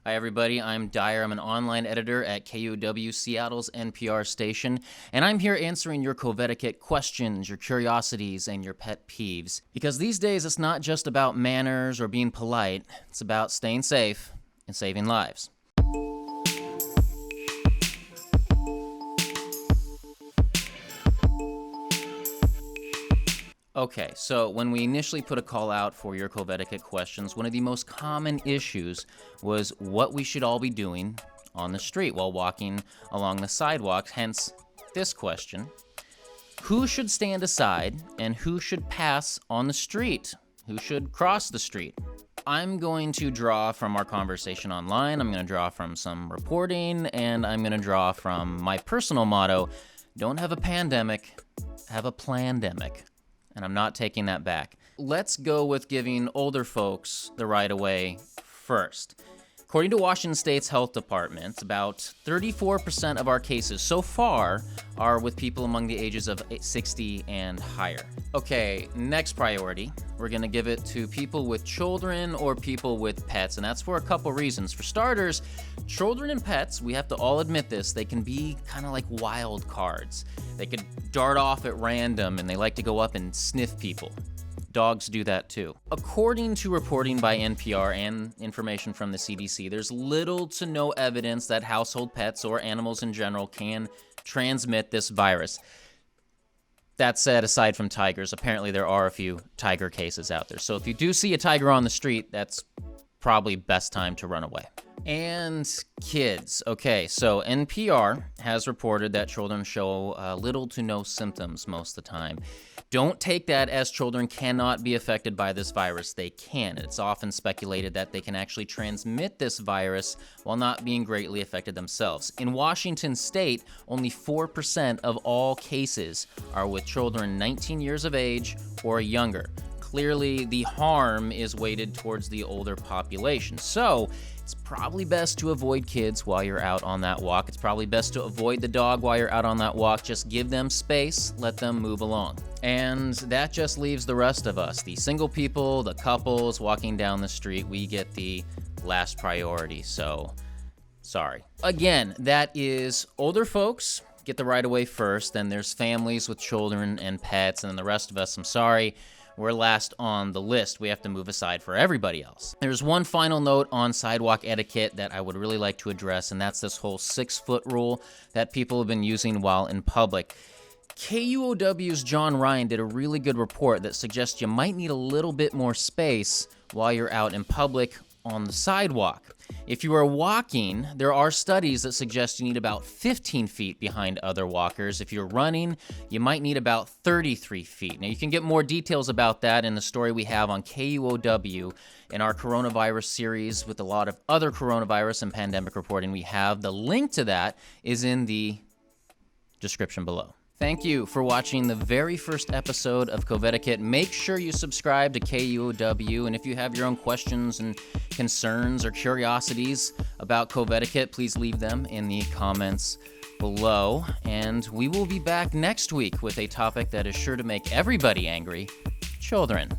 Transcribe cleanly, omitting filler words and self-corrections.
Hi, everybody. I'm Dyer. I'm an online editor at KUOW, Seattle's NPR station, and I'm here answering your Covetiquette questions, your curiosities, and your pet peeves. Because these days, it's not just about manners or being polite, it's about staying safe and saving lives. Okay, so when we initially put a call out for your Covetiquette questions, one of the most common issues was what we should all be doing on the street while walking along the sidewalks, hence this question. Who should stand aside and who should pass on the street? Who should cross the street? I'm going to draw from our conversation online, I'm going to draw from some reporting, and I'm going to draw from my personal motto, don't have a pandemic, have a plandemic. And I'm not taking that back. Let's go with giving older folks the right of way first. According to Washington State's health department, about 34% of our cases so far are with people among the ages of 60 and higher. Okay, next priority. We're going to give it to people with children or people with pets, and that's for a couple reasons. For starters, children and pets, we have to all admit this, they can be kind of like wild cards. They could dart off at random, and they like to go up and sniff people. Dogs do that too. According to reporting by NPR and information from the CDC, there's little to no evidence that household pets or animals in general can transmit this virus. That said, aside from tigers, apparently there are a few tiger cases out there. So if you do see a tiger on the street, that's probably best time to run away. And kids. Okay, so NPR has reported that children show little to no symptoms most of the time. Don't take that as children cannot be affected by this virus. They can. It's often speculated that they can actually transmit this virus while not being greatly affected themselves. In Washington state, only 4% of all cases are with children 19 years of age or younger. Clearly, the harm is weighted towards the older population. So, it's probably best to avoid kids while you're out on that walk. It's probably best to avoid the dog while you're out on that walk. Just give them space, let them move along. And that just leaves the rest of us, the single people, the couples walking down the street. We get the last priority, so sorry. Again, that is older folks get the right of way first, then there's families with children and pets, and then the rest of us, I'm sorry, we're last on the list. We have to move aside for everybody else. There's one final note on sidewalk etiquette that I would really like to address, and that's this whole 6-foot rule that people have been using while in public. KUOW's John Ryan did a really good report that suggests you might need a little bit more space while you're out in public on the sidewalk. If you are walking, there are studies that suggest you need about 15 feet behind other walkers. If you're running, you might need about 33 feet. Now, you can get more details about that in the story we have on KUOW in our coronavirus series with a lot of other coronavirus and pandemic reporting we have. The link to that is in the description below. Thank you for watching the very first episode of Covetiquette. Make sure you subscribe to KUOW, and if you have your own questions and concerns or curiosities about Covetiquette, please leave them in the comments below. And we will be back next week with a topic that is sure to make everybody angry: children.